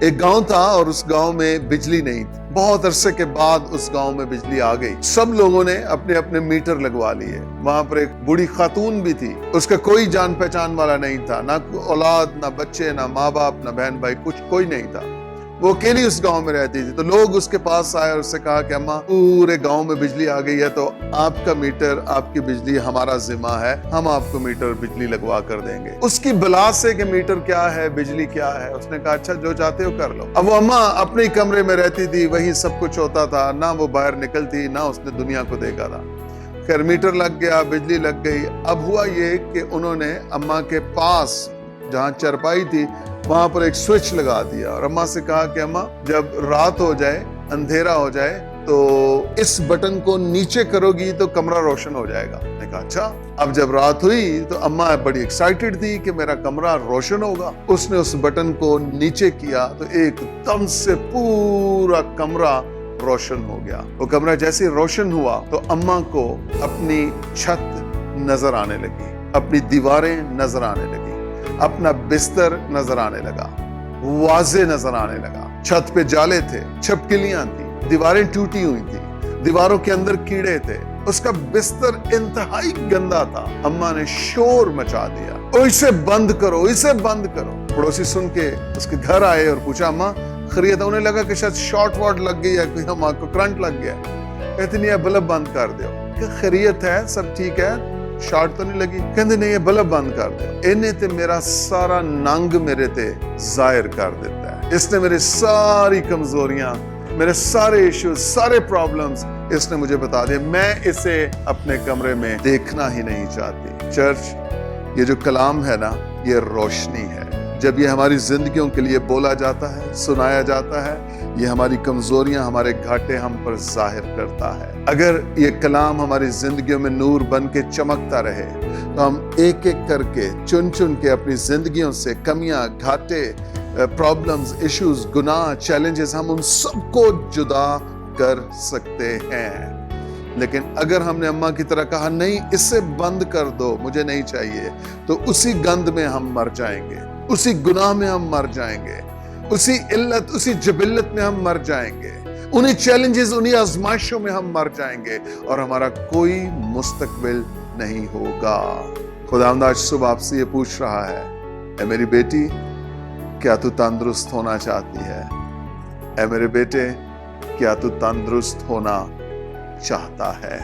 ایک گاؤں تھا اور اس گاؤں میں بجلی نہیں تھی. بہت عرصے کے بعد اس گاؤں میں بجلی آ گئی. سب لوگوں نے اپنے اپنے میٹر لگوا لیے. وہاں پر ایک بوڑھی خاتون بھی تھی. اس کا کوئی جان پہچان والا نہیں تھا. نہ اولاد، نہ بچے، نہ ماں باپ، نہ بہن بھائی، کچھ کوئی نہیں تھا. وہ اکیلی اس گاؤں میں رہتی تھی. تو لوگ اس کے پاس آئے اور اس سے کہا کہ اماں، پورے گاؤں میں بجلی آ گئی ہے تو آپ کا میٹر، آپ کی بجلی ہمارا ذمہ ہے. ہم آپ کو میٹر بجلی لگوا کر دیں گے. اس کی بلا سے کہ میٹر کیا ہے، بجلی کیا ہے، اس نے کہا اچھا جو چاہتے ہو کر لو. اب وہ اماں اپنے ہی کمرے میں رہتی تھی، وہی سب کچھ ہوتا تھا. نہ وہ باہر نکلتی، نہ اس نے دنیا کو دیکھا تھا. خیر میٹر لگ گیا، بجلی لگ گئی. اب ہوا یہ کہ انہوں نے اماں کے پاس جہاں چرپائی تھی وہاں پر ایک سوئچ لگا دیا اور اماں سے کہا کہ اماں جب رات ہو جائے، اندھیرا ہو جائے تو اس بٹن کو نیچے کرو گی تو کمرہ روشن ہو جائے گا. میں نے کہا اچھا. اب جب رات ہوئی تو اماں بڑی ایکسائٹڈ تھی کہ میرا کمرہ روشن ہوگا. اس نے اس بٹن کو نیچے کیا تو ایک دم سے پورا کمرہ روشن ہو گیا. وہ کمرہ جیسے روشن ہوا تو اماں کو اپنی چھت نظر آنے لگی، اپنی دیواریں نظر آنے لگی، اپنا بستر نظر آنے لگا، واضح نظر آنے لگا. چھت پہ جالے تھے، چھپکلیاں تھیں، دیواریں ٹوٹی ہوئی تھیں، دیواروں کے اندر کیڑے تھے. اس کا بستر انتہائی گندا تھا. اماں نے شور مچا دیا، اسے بند کرو، اسے بند کرو. پڑوسی سن کے اس کے گھر آئے اور پوچھا اماں خیریت؟ انہیں لگا کہ شاید شارٹ واٹ لگ گئی ہے، کہ اماں کو کرنٹ لگ گیا. کہتے نہیں، یہ بلب بند کر دو. کہ خیریت ہے، سب ٹھیک ہے، شارٹ تو نہیں لگی؟ کہتے نہیں، یہ بلب بند کر دو. انہیں تے میرا سارا ننگ میرے تے ظاہر کر دیتا ہے. اس نے میری ساری کمزوریاں، میرے سارے ایشوز، سارے پرابلمز اس نے مجھے بتا دیا. میں اسے اپنے کمرے میں دیکھنا ہی نہیں چاہتی. چرچ، یہ جو کلام ہے نا، یہ روشنی ہے. جب یہ ہماری زندگیوں کے لیے بولا جاتا ہے، سنایا جاتا ہے، یہ ہماری کمزوریاں، ہمارے گھاٹے ہم پر ظاہر کرتا ہے. اگر یہ کلام ہماری زندگیوں میں نور بن کے چمکتا رہے تو ہم ایک ایک کر کے، چن چن کے اپنی زندگیوں سے کمیاں، گھاٹے، پرابلمز، ایشوز، گناہ، چیلنجز، ہم ان سب کو جدا کر سکتے ہیں. لیکن اگر ہم نے اماں کی طرح کہا نہیں اسے بند کر دو، مجھے نہیں چاہیے، تو اسی گند میں ہم مر جائیں گے، اسی گناہ میں ہم مر جائیں گے، اسی علت، اسی جبلت میں ہم مر جائیں گے، انہی چیلنجز، انہی آزمائشوں میں ہم مر جائیں گے اور ہمارا کوئی مستقبل نہیں ہوگا. خداوند آج صبح آپ سے یہ پوچھ رہا ہے، اے میری بیٹی، کیا تو تندرست ہونا چاہتی ہے؟ اے میرے بیٹے، کیا تو تندرست ہونا چاہتا ہے؟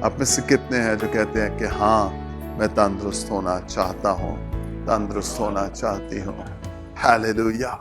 آپ میں سے کتنے ہیں جو کہتے ہیں کہ ہاں میں تندرست ہونا چاہتا ہوں، تندرست ہونا چاہتی ہوں؟ ہاللیلویہ.